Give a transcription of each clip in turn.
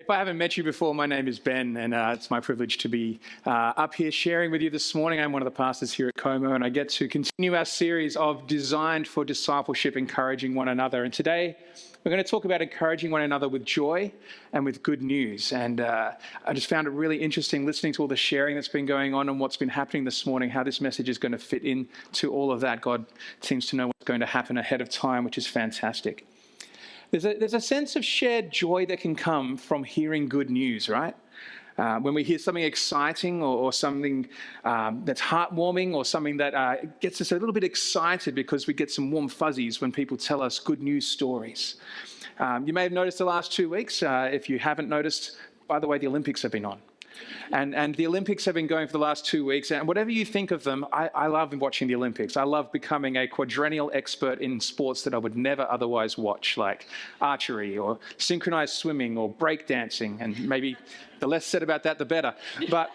If I haven't met you before, my name is Ben, and it's my privilege to be up here sharing with you this morning. I'm one of the pastors here at Como, and I get to continue our series of Designed for Discipleship, encouraging one another. And today, we're going to talk about encouraging one another with joy and with good news. And I just found it really interesting listening to all the sharing that's been going on and what's been happening this morning, how this message is going to fit into all of that. God seems to know what's going to happen ahead of time, which is fantastic. There's a sense of shared joy that can come from hearing good news, right? When we hear something exciting or something that's heartwarming or something that gets us a little bit excited because we get some warm fuzzies when people tell us good news stories. You may have noticed the last 2 weeks. If you haven't noticed, by the way, the Olympics have been on. And the Olympics have been going for the last 2 weeks. And whatever you think of them, I love watching the Olympics. I love becoming a quadrennial expert in sports that I would never otherwise watch, like archery or synchronized swimming or breakdancing. And maybe the less said about that, the better. But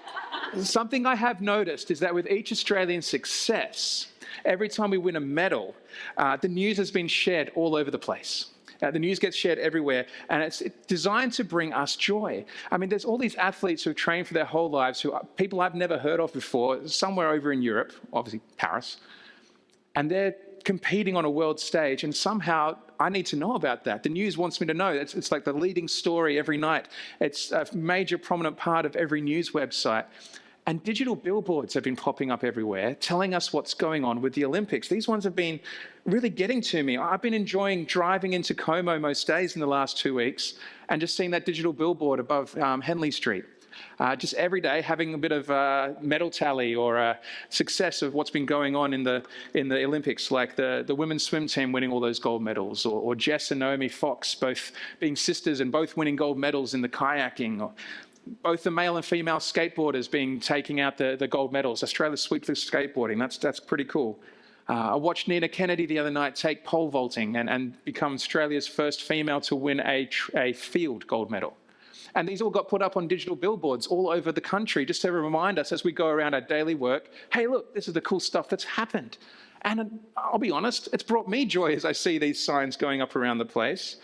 something I have noticed is that with each Australian success, every time we win a medal, the news has been shared all over the place. The news gets shared everywhere, and it's designed to bring us joy. I mean, there's all these athletes who've trained for their whole lives, who are people I've never heard of before, somewhere over in Europe, obviously Paris, and they're competing on a world stage, and somehow I need to know about that. The news wants me to know. It's like the leading story every night. It's a major prominent part of every news website. And digital billboards have been popping up everywhere, telling us what's going on with the Olympics. These ones have been really getting to me. I've been enjoying driving into Como most days in the last 2 weeks and just seeing that digital billboard above Henley Street. Just every day having a bit of medal tally or success of what's been going on in the Olympics, like the women's swim team winning all those gold medals, or Jess and Naomi Fox both being sisters and both winning gold medals in the kayaking, or both the male and female skateboarders taking out the gold medals. Australia sweep for skateboarding. That's pretty cool. I watched Nina Kennedy the other night take pole vaulting and become Australia's first female to win a field gold medal. And these all got put up on digital billboards all over the country just to remind us as we go around our daily work, hey, look, this is the cool stuff that's happened. And I'll be honest, it's brought me joy as I see these signs going up around the place.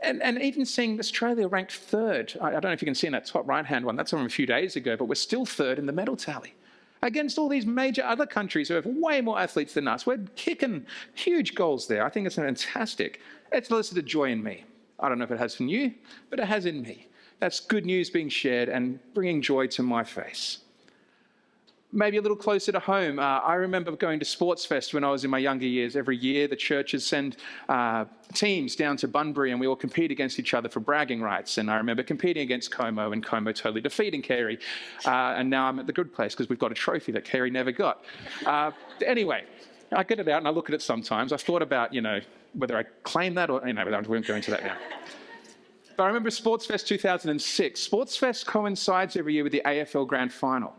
And even seeing Australia ranked third, I don't know if you can see in that top right-hand one, that's from a few days ago, but we're still third in the medal tally against all these major other countries who have way more athletes than us. We're kicking huge goals there. I think it's fantastic. It's elicited joy in me. I don't know if it has in you, but it has in me. That's good news being shared and bringing joy to my face. Maybe a little closer to home, I remember going to Sports Fest when I was in my younger years. Every year, the churches send teams down to Bunbury, and we all compete against each other for bragging rights. And I remember competing against Como, and Como totally defeating Carey. And now I'm at the good place because we've got a trophy that Carey never got. Anyway, I get it out and I look at it sometimes. I've thought about, whether I claim that or, but I won't go into that now. But I remember Sports Fest 2006. Sports Fest coincides every year with the AFL Grand Final.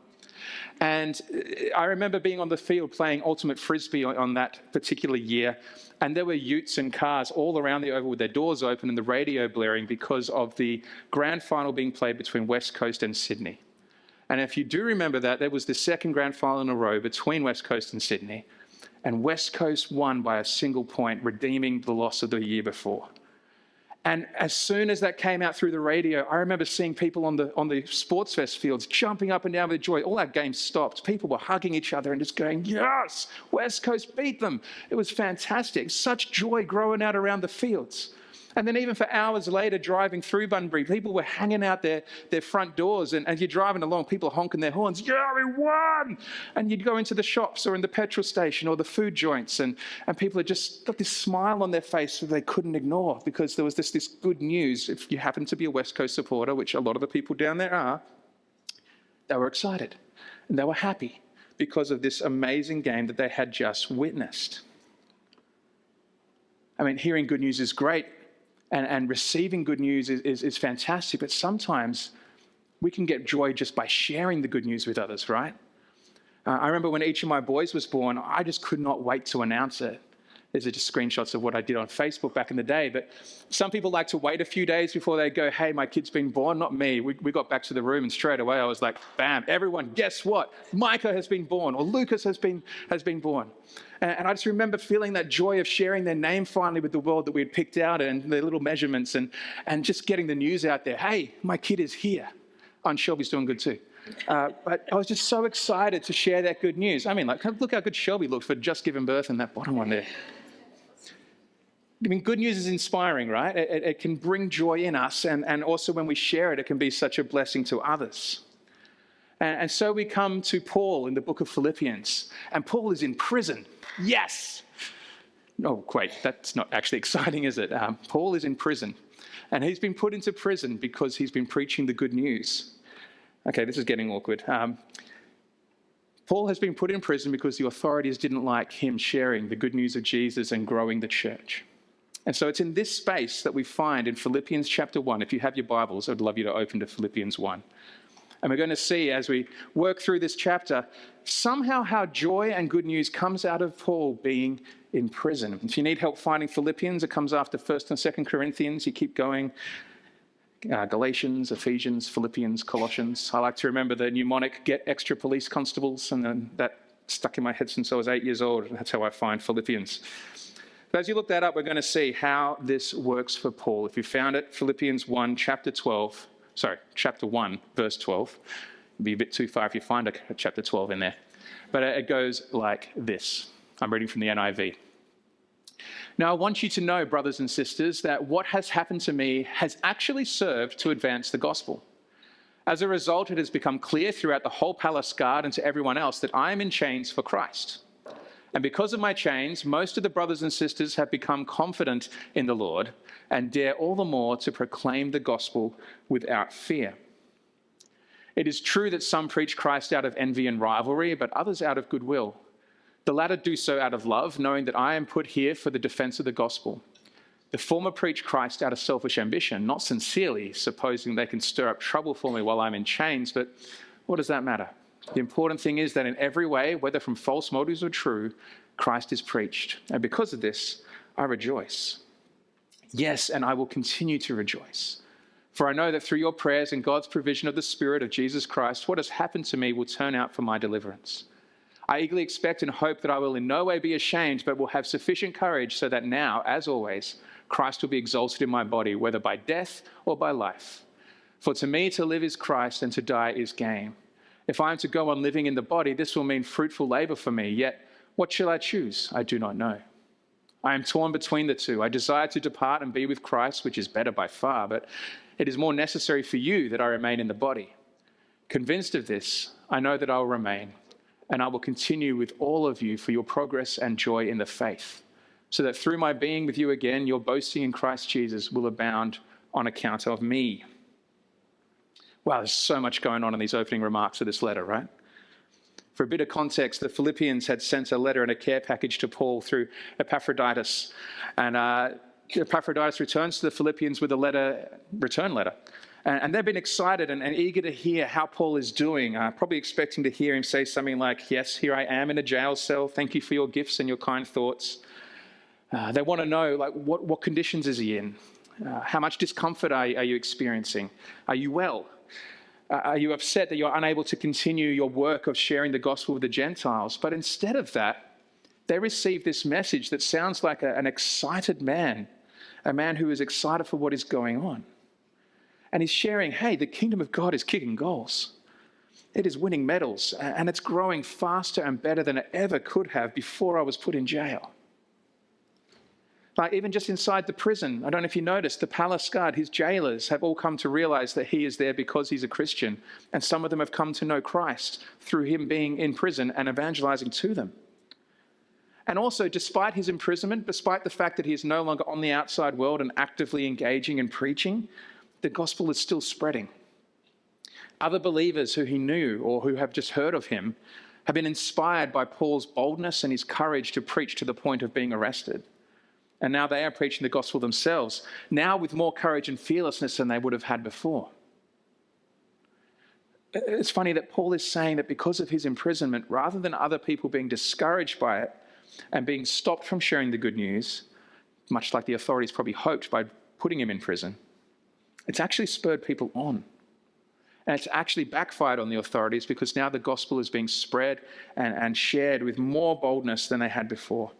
And I remember being on the field playing ultimate frisbee on that particular year, and there were utes and cars all around the oval with their doors open and the radio blaring because of the grand final being played between West Coast and Sydney. And if you do remember that, there was the second grand final in a row between West Coast and Sydney, and West Coast won by a single point, redeeming the loss of the year before. And as soon as that came out through the radio, I remember seeing people on the Sports Fest fields jumping up and down with joy. All our games stopped. People were hugging each other and just going, yes, West Coast beat them. It was fantastic. Such joy growing out around the fields. And then even for hours later, driving through Bunbury, people were hanging out their front doors, and as you're driving along, people are honking their horns, yeah, we won! And you'd go into the shops or in the petrol station or the food joints, and people had just got this smile on their face that they couldn't ignore because there was this good news. If you happen to be a West Coast supporter, which a lot of the people down there are, they were excited and they were happy because of this amazing game that they had just witnessed. I mean, hearing good news is great. And receiving good news is fantastic, but sometimes we can get joy just by sharing the good news with others, right? I remember when each of my boys was born, I just could not wait to announce it. These are just screenshots of what I did on Facebook back in the day. But some people like to wait a few days before they go, hey, my kid's been born. Not me. We got back to the room and straight away I was like, bam, everyone, guess what? Micah has been born, or Lucas has been born. And I just remember feeling that joy of sharing their name finally with the world that we had picked out and their little measurements and just getting the news out there. Hey, my kid is here. Oh, and Shelby's doing good too. But I was just so excited to share that good news. I mean, like, look how good Shelby looked for just giving birth in that bottom one there. I mean, good news is inspiring, right? It can bring joy in us, and also when we share it, it can be such a blessing to others. And so we come to Paul in the book of Philippians, and Paul is in prison. Yes! No, wait, that's not actually exciting, is it? Paul is in prison, and he's been put into prison because he's been preaching the good news. Okay, this is getting awkward. Paul has been put in prison because the authorities didn't like him sharing the good news of Jesus and growing the church. And so it's in this space that we find in Philippians chapter 1. If you have your Bibles, I'd love you to open to Philippians 1. And we're going to see as we work through this chapter, somehow how joy and good news comes out of Paul being in prison. If you need help finding Philippians, it comes after 1st and 2nd Corinthians. You keep going. Galatians, Ephesians, Philippians, Colossians. I like to remember the mnemonic, get extra police constables, and then that stuck in my head since I was 8 years old. That's how I find Philippians. But as you look that up, we're going to see how this works for Paul. If you found it, Philippians 1, chapter 1, verse 12. It'd be a bit too far if you find a chapter 12 in there. But it goes like this. I'm reading from the NIV. Now, I want you to know, brothers and sisters, that what has happened to me has actually served to advance the gospel. As a result, it has become clear throughout the whole palace guard and to everyone else that I am in chains for Christ. And because of my chains, most of the brothers and sisters have become confident in the Lord and dare all the more to proclaim the gospel without fear. It is true that some preach Christ out of envy and rivalry, but others out of goodwill. The latter do so out of love, knowing that I am put here for the defense of the gospel. The former preach Christ out of selfish ambition, not sincerely, supposing they can stir up trouble for me while I'm in chains, but what does that matter? The important thing is that in every way, whether from false motives or true, Christ is preached. And because of this, I rejoice. Yes, and I will continue to rejoice. For I know that through your prayers and God's provision of the Spirit of Jesus Christ, what has happened to me will turn out for my deliverance. I eagerly expect and hope that I will in no way be ashamed, but will have sufficient courage so that now, as always, Christ will be exalted in my body, whether by death or by life. For to me to live is Christ and to die is gain. If I am to go on living in the body, this will mean fruitful labor for me. Yet, what shall I choose? I do not know. I am torn between the two. I desire to depart and be with Christ, which is better by far, but it is more necessary for you that I remain in the body. Convinced of this, I know that I will remain, and I will continue with all of you for your progress and joy in the faith, so that through my being with you again, your boasting in Christ Jesus will abound on account of me. Wow, there's so much going on in these opening remarks of this letter, right? For a bit of context, the Philippians had sent a letter and a care package to Paul through Epaphroditus. And Epaphroditus returns to the Philippians with a return letter. And they've been excited and eager to hear how Paul is doing, probably expecting to hear him say something like, yes, here I am in a jail cell. Thank you for your gifts and your kind thoughts. They want to know, like, what conditions is he in? How much discomfort are you experiencing? Are you well? Are you upset that you're unable to continue your work of sharing the gospel with the Gentiles? But instead of that, they receive this message that sounds like an excited man, a man who is excited for what is going on. And he's sharing, hey, the kingdom of God is kicking goals. It is winning medals, and it's growing faster and better than it ever could have before I was put in jail. Like even just inside the prison, I don't know if you noticed, the palace guard, his jailers have all come to realize that he is there because he's a Christian. And some of them have come to know Christ through him being in prison and evangelizing to them. And also, despite his imprisonment, despite the fact that he is no longer on the outside world and actively engaging in preaching, the gospel is still spreading. Other believers who he knew or who have just heard of him have been inspired by Paul's boldness and his courage to preach to the point of being arrested. And now they are preaching the gospel themselves, now with more courage and fearlessness than they would have had before. It's funny that Paul is saying that because of his imprisonment, rather than other people being discouraged by it, and being stopped from sharing the good news, much like the authorities probably hoped by putting him in prison, it's actually spurred people on. And it's actually backfired on the authorities because now the gospel is being spread and shared with more boldness than they had before.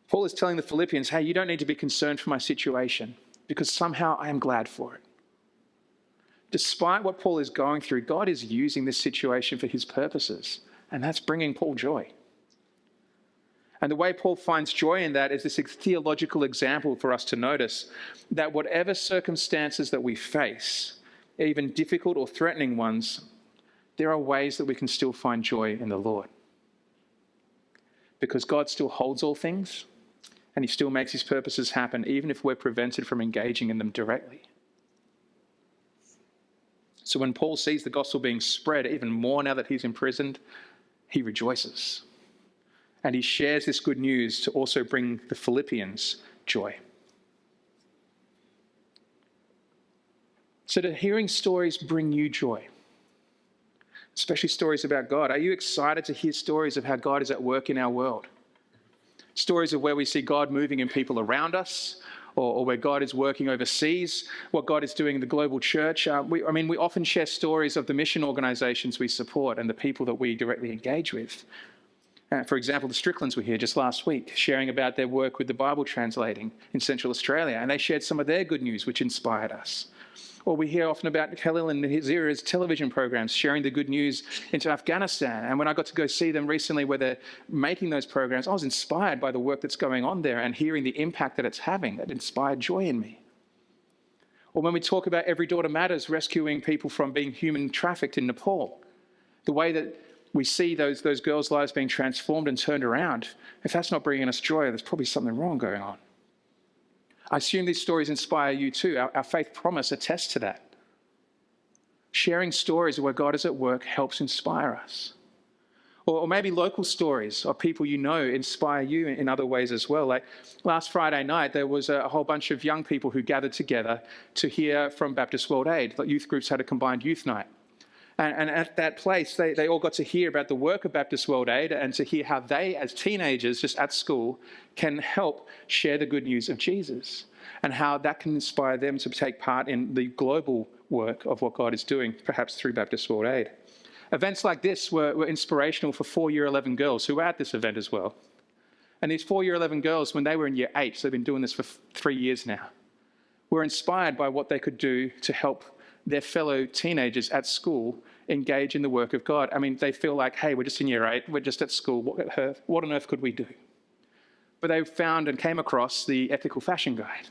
Paul is telling the Philippians, hey, you don't need to be concerned for my situation because somehow I am glad for it. Despite what Paul is going through, God is using this situation for his purposes, and that's bringing Paul joy. And the way Paul finds joy in that is this theological example for us to notice that whatever circumstances that we face, even difficult or threatening ones, there are ways that we can still find joy in the Lord. Because God still holds all things, and he still makes his purposes happen, even if we're prevented from engaging in them directly. So when Paul sees the gospel being spread even more now that he's imprisoned, he rejoices. And he shares this good news to also bring the Philippians joy. So do hearing stories bring you joy? Especially stories about God. Are you excited to hear stories of how God is at work in our world? Stories of where we see God moving in people around us, or where God is working overseas, what God is doing in the global church. We often share stories of the mission organizations we support and the people that we directly engage with. For example, the Stricklands were here just last week, sharing about their work with the Bible translating in Central Australia, and they shared some of their good news, which inspired us. Or we hear often about Khalil and Zira's television programs sharing the good news into Afghanistan. And when I got to go see them recently where they're making those programs, I was inspired by the work that's going on there and hearing the impact that it's having. That inspired joy in me. Or when we talk about Every Daughter Matters rescuing people from being human trafficked in Nepal, the way that we see those girls' lives being transformed and turned around, if that's not bringing us joy, there's probably something wrong going on. I assume these stories inspire you too. Our faith promise attests to that. Sharing stories of where God is at work helps inspire us. Or maybe local stories of people you know inspire you in other ways as well. Like last Friday night, there was a whole bunch of young people who gathered together to hear from Baptist World Aid. Youth groups had a combined youth night. And at that place, they all got to hear about the work of Baptist World Aid and to hear how they, as teenagers, just at school, can help share the good news of Jesus and how that can inspire them to take part in the global work of what God is doing, perhaps through Baptist World Aid. Events like this were inspirational for 4 Year 11 girls who were at this event as well. And these 4 Year 11 girls, when they were in Year 8, so they've been doing this for 3 years now, were inspired by what they could do to help their fellow teenagers at school engage in the work of God. I mean, they feel like, hey, we're just in Year 8, we're just at school, what on earth could we do? But they found and came across the ethical fashion guide.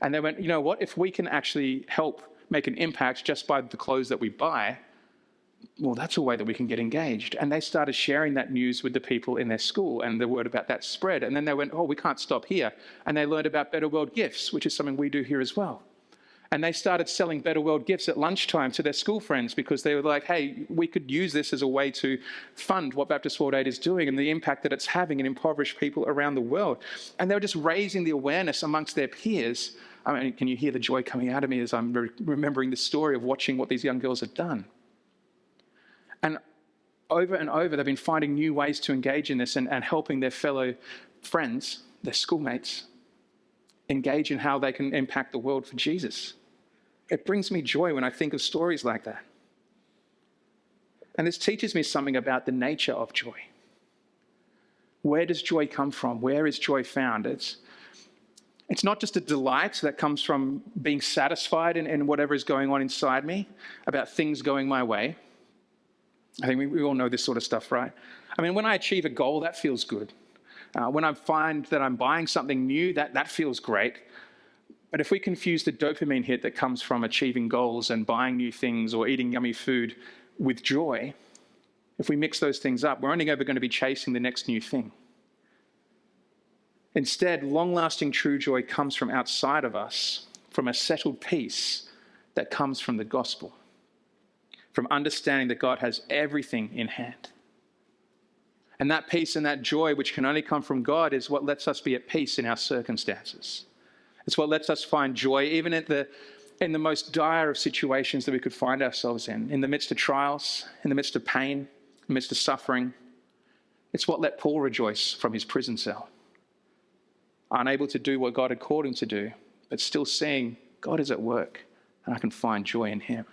And they went, you know what, if we can actually help make an impact just by the clothes that we buy, well, that's a way that we can get engaged. And they started sharing that news with the people in their school, and the word about that spread. And then they went, oh, we can't stop here. And they learned about Better World Gifts, which is something we do here as well. And they started selling Better World Gifts at lunchtime to their school friends because they were like, hey, we could use this as a way to fund what Baptist World Aid is doing and the impact that it's having in impoverished people around the world. And they were just raising the awareness amongst their peers. I mean, can you hear the joy coming out of me as I'm remembering the story of watching what these young girls had done? And over, they've been finding new ways to engage in this and helping their fellow friends, their schoolmates, engage in how they can impact the world for Jesus. It brings me joy when I think of stories like that. And this teaches me something about the nature of joy. Where does joy come from? Where is joy found? It's not just a delight that comes from being satisfied in whatever is going on inside me, about things going my way. I think we all know this sort of stuff, right? I mean, when I achieve a goal, that feels good. When I find that I'm buying something new, that feels great. But if we confuse the dopamine hit that comes from achieving goals and buying new things or eating yummy food with joy, if we mix those things up, we're only ever going to be chasing the next new thing. Instead, long-lasting true joy comes from outside of us, from a settled peace that comes from the gospel, from understanding that God has everything in hand. And that peace and that joy, which can only come from God, is what lets us be at peace in our circumstances. It's what lets us find joy, even in the most dire of situations that we could find ourselves in the midst of trials, in the midst of pain, in the midst of suffering. It's what let Paul rejoice from his prison cell. Unable to do what God had called him to do, but still seeing God is at work and I can find joy in him.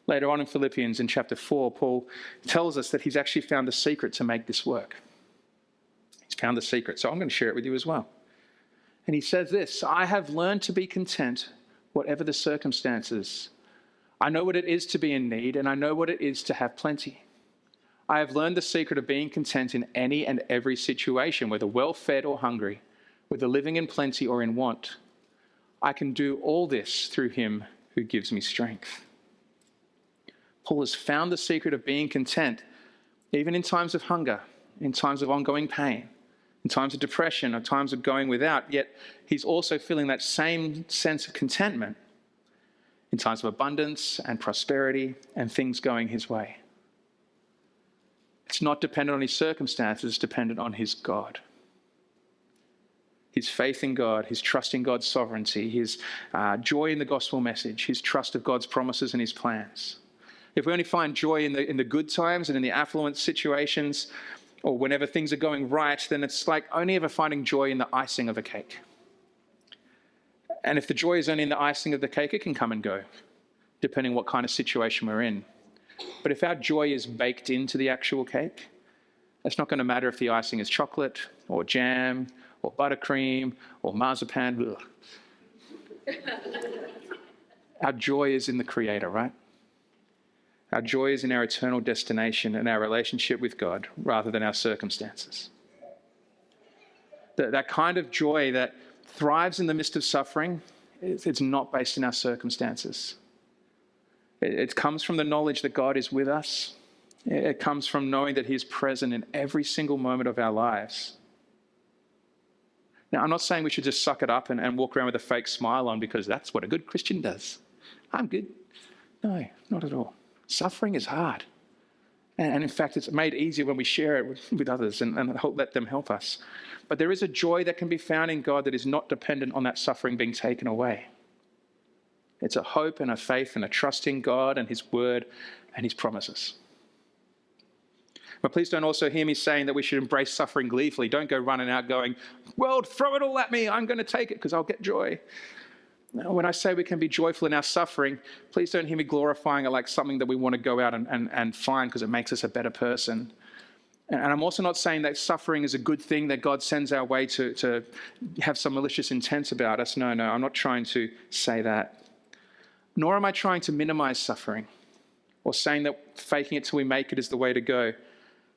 Later on in Philippians in chapter 4, Paul tells us that he's actually found the secret to make this work. He's found the secret, so I'm going to share it with you as well. And he says this, I have learned to be content, whatever the circumstances. I know what it is to be in need, and I know what it is to have plenty. I have learned the secret of being content in any and every situation, whether well-fed or hungry, whether living in plenty or in want. I can do all this through him who gives me strength. Paul has found the secret of being content, even in times of hunger, in times of ongoing pain, in times of depression, or times of going without, yet he's also feeling that same sense of contentment in times of abundance and prosperity and things going his way. It's not dependent on his circumstances, it's dependent on his God. His faith in God, his trust in God's sovereignty, his joy in the gospel message, his trust of God's promises and his plans. If we only find joy in the good times and in the affluent situations, or whenever things are going right, then it's like only ever finding joy in the icing of a cake. And if the joy is only in the icing of the cake, it can come and go, depending what kind of situation we're in. But if our joy is baked into the actual cake, it's not going to matter if the icing is chocolate or jam or buttercream or marzipan. Our joy is in the Creator, right? Our joy is in our eternal destination and our relationship with God rather than our circumstances. That kind of joy that thrives in the midst of suffering, it's not based in our circumstances. It comes from the knowledge that God is with us. It comes from knowing that he is present in every single moment of our lives. Now, I'm not saying we should just suck it up and walk around with a fake smile on because that's what a good Christian does. I'm good. No, not at all. Suffering is hard. And in fact, it's made easier when we share it with others and let them help us. But there is a joy that can be found in God that is not dependent on that suffering being taken away. It's a hope and a faith and a trust in God and his word and his promises. But please don't also hear me saying that we should embrace suffering gleefully. Don't go running out going, world, throw it all at me. I'm going to take it because I'll get joy. Now, when I say we can be joyful in our suffering, please don't hear me glorifying it like something that we want to go out and find because it makes us a better person. And I'm also not saying that suffering is a good thing that God sends our way to have some malicious intent about us. No, I'm not trying to say that. Nor am I trying to minimize suffering or saying that faking it till we make it is the way to go.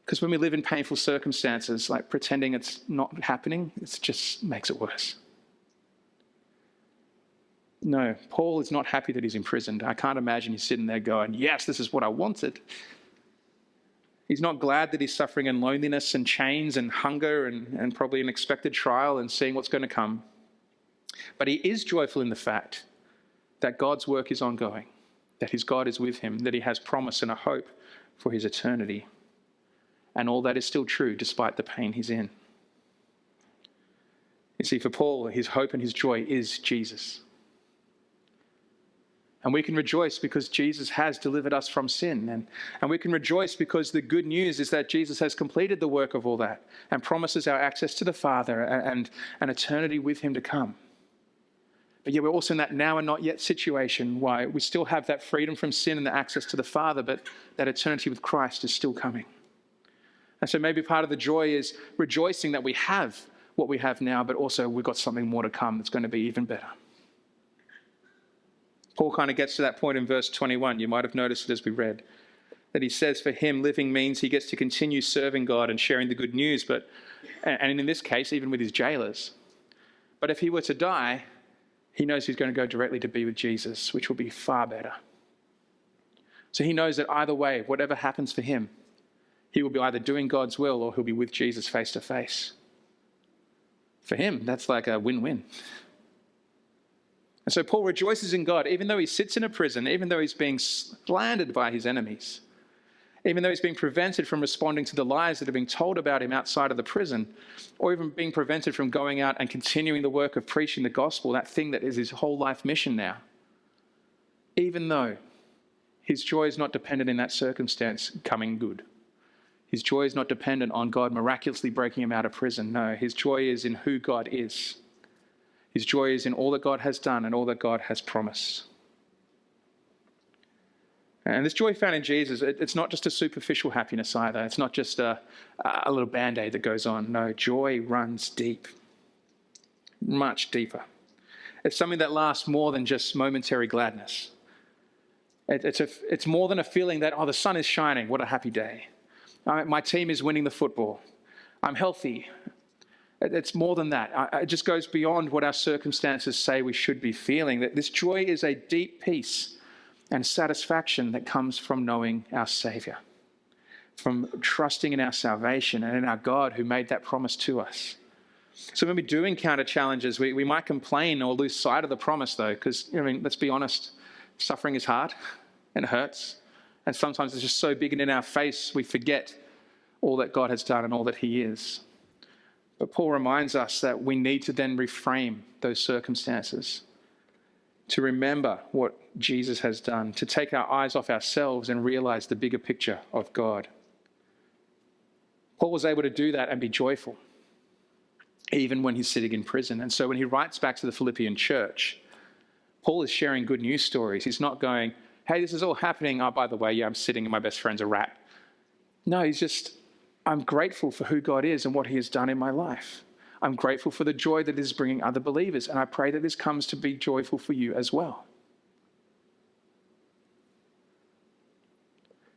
Because when we live in painful circumstances, like pretending it's not happening, it just makes it worse. No, Paul is not happy that he's imprisoned. I can't imagine he's sitting there going, yes, this is what I wanted. He's not glad that he's suffering in loneliness and chains and hunger and probably an expected trial and seeing what's going to come. But he is joyful in the fact that God's work is ongoing, that his God is with him, that he has promise and a hope for his eternity. And all that is still true despite the pain he's in. You see, for Paul, his hope and his joy is Jesus. And we can rejoice because Jesus has delivered us from sin. And we can rejoice because the good news is that Jesus has completed the work of all that and promises our access to the Father and an eternity with him to come. But yet we're also in that now and not yet situation why we still have that freedom from sin and the access to the Father, but that eternity with Christ is still coming. And so maybe part of the joy is rejoicing that we have what we have now, but also we've got something more to come that's going to be even better. Paul kind of gets to that point in verse 21. You might have noticed it as we read. That he says for him, living means he gets to continue serving God and sharing the good news, and in this case, even with his jailers. But if he were to die, he knows he's going to go directly to be with Jesus, which will be far better. So he knows that either way, whatever happens for him, he will be either doing God's will or he'll be with Jesus face to face. For him, that's like a win-win. And so Paul rejoices in God, even though he sits in a prison, even though he's being slandered by his enemies, even though he's being prevented from responding to the lies that are being told about him outside of the prison, or even being prevented from going out and continuing the work of preaching the gospel, that thing that is his whole life mission now. Even though his joy is not dependent in that circumstance coming good. His joy is not dependent on God miraculously breaking him out of prison. No, his joy is in who God is. His joy is in all that God has done and all that God has promised. And this joy found in Jesus, it's not just a superficial happiness either. It's not just a little Band-Aid that goes on. No, joy runs deep, much deeper. It's something that lasts more than just momentary gladness. It's more than a feeling that, oh, the sun is shining, what a happy day. My team is winning the football. I'm healthy. It's more than that. It just goes beyond what our circumstances say we should be feeling. That this joy is a deep peace and satisfaction that comes from knowing our Savior, from trusting in our salvation and in our God who made that promise to us. So when we do encounter challenges, we might complain or lose sight of the promise, though, because, let's be honest, suffering is hard and it hurts. And sometimes it's just so big and in our face, we forget all that God has done and all that he is. But Paul reminds us that we need to then reframe those circumstances, to remember what Jesus has done, to take our eyes off ourselves and realize the bigger picture of God. Paul was able to do that and be joyful, even when he's sitting in prison. And so when he writes back to the Philippian church, Paul is sharing good news stories. He's not going, hey, this is all happening. Oh, by the way, I'm sitting and my best friend's a rat. No, he's just, I'm grateful for who God is and what he has done in my life. I'm grateful for the joy that is bringing other believers. And I pray that this comes to be joyful for you as well.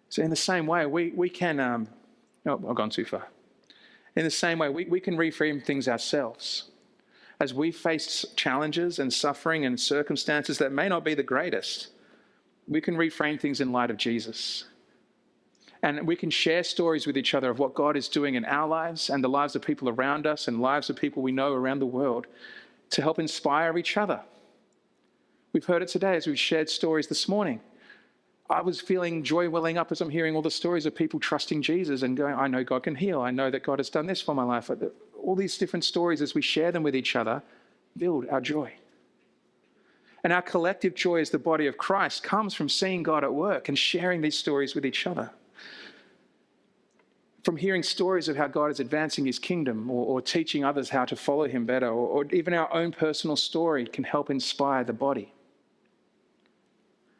So in the same way, we can, I've gone too far. In the same way, we can reframe things ourselves. As we face challenges and suffering and circumstances that may not be the greatest, we can reframe things in light of Jesus. And we can share stories with each other of what God is doing in our lives and the lives of people around us and lives of people we know around the world to help inspire each other. We've heard it today as we've shared stories this morning. I was feeling joy welling up as I'm hearing all the stories of people trusting Jesus and going, I know God can heal. I know that God has done this for my life. All these different stories, as we share them with each other, build our joy. And our collective joy as the body of Christ comes from seeing God at work and sharing these stories with each other. From hearing stories of how God is advancing his kingdom or teaching others how to follow him better, or even our own personal story can help inspire the body.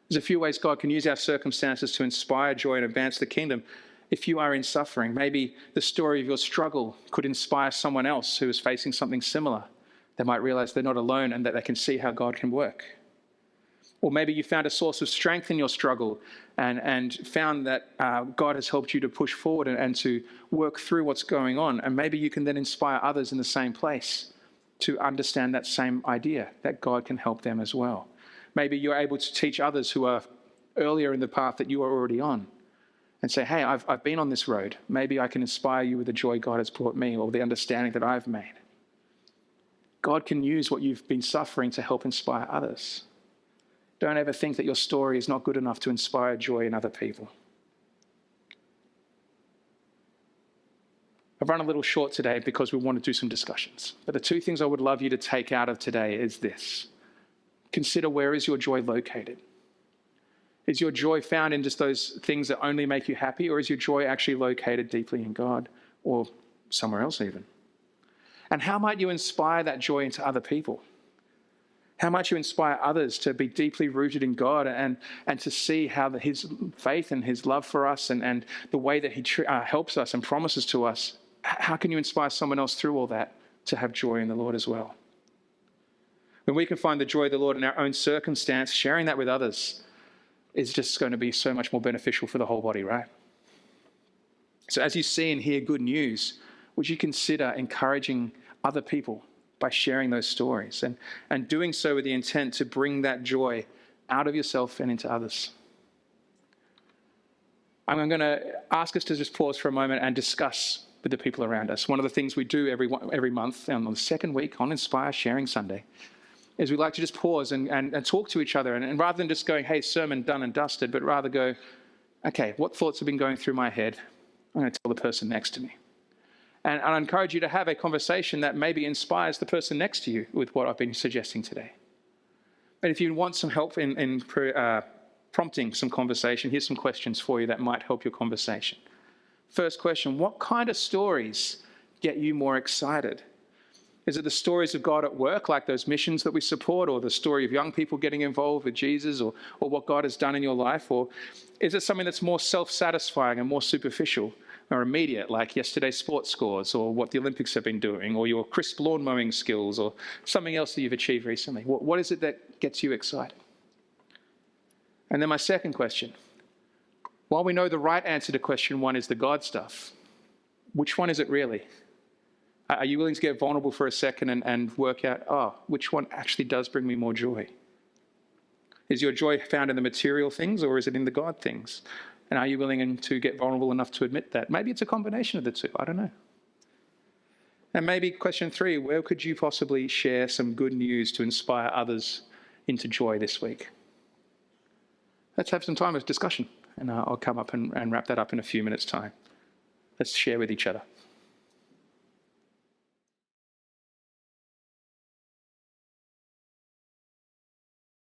There's a few ways God can use our circumstances to inspire joy and advance the kingdom. If you are in suffering, maybe the story of your struggle could inspire someone else who is facing something similar. They might realize they're not alone and that they can see how God can work. Or maybe you found a source of strength in your struggle and found that God has helped you to push forward and to work through what's going on. And maybe you can then inspire others in the same place to understand that same idea, that God can help them as well. Maybe you're able to teach others who are earlier in the path that you are already on and say, hey, I've been on this road. Maybe I can inspire you with the joy God has brought me or the understanding that I've made. God can use what you've been suffering to help inspire others. Don't ever think that your story is not good enough to inspire joy in other people. I've run a little short today because we want to do some discussions. But the two things I would love you to take out of today is this. Consider, where is your joy located? Is your joy found in just those things that only make you happy, or is your joy actually located deeply in God or somewhere else even? And how might you inspire that joy into other people? How might you inspire others to be deeply rooted in God and to see how his faith and his love for us and the way that he helps us and promises to us, how can you inspire someone else through all that to have joy in the Lord as well? When we can find the joy of the Lord in our own circumstance, sharing that with others is just going to be so much more beneficial for the whole body, right? So as you see and hear good news, would you consider encouraging other people by sharing those stories and doing so with the intent to bring that joy out of yourself and into others? I'm going to ask us to just pause for a moment and discuss with the people around us. One of the things we do every month on the second week on Inspire Sharing Sunday is we like to just pause and talk to each other. And rather than just going, hey, sermon done and dusted, but rather go, okay, what thoughts have been going through my head? I'm going to tell the person next to me. And I encourage you to have a conversation that maybe inspires the person next to you with what I've been suggesting today. And if you want some help in prompting some conversation, here's some questions for you that might help your conversation. First question, what kind of stories get you more excited? Is it the stories of God at work, like those missions that we support, or the story of young people getting involved with Jesus, or what God has done in your life? Or is it something that's more self-satisfying and more superficial or immediate, like yesterday's sports scores, or what the Olympics have been doing, or your crisp lawn mowing skills, or something else that you've achieved recently? What is it that gets you excited? And then my second question, while we know the right answer to question one is the God stuff, which one is it really? Are you willing to get vulnerable for a second and work out, which one actually does bring me more joy? Is your joy found in the material things, or is it in the God things? And are you willing to get vulnerable enough to admit that? Maybe it's a combination of the two. I don't know. And maybe question 3, where could you possibly share some good news to inspire others into joy this week? Let's have some time of discussion, and I'll come up and wrap that up in a few minutes' time. Let's share with each other.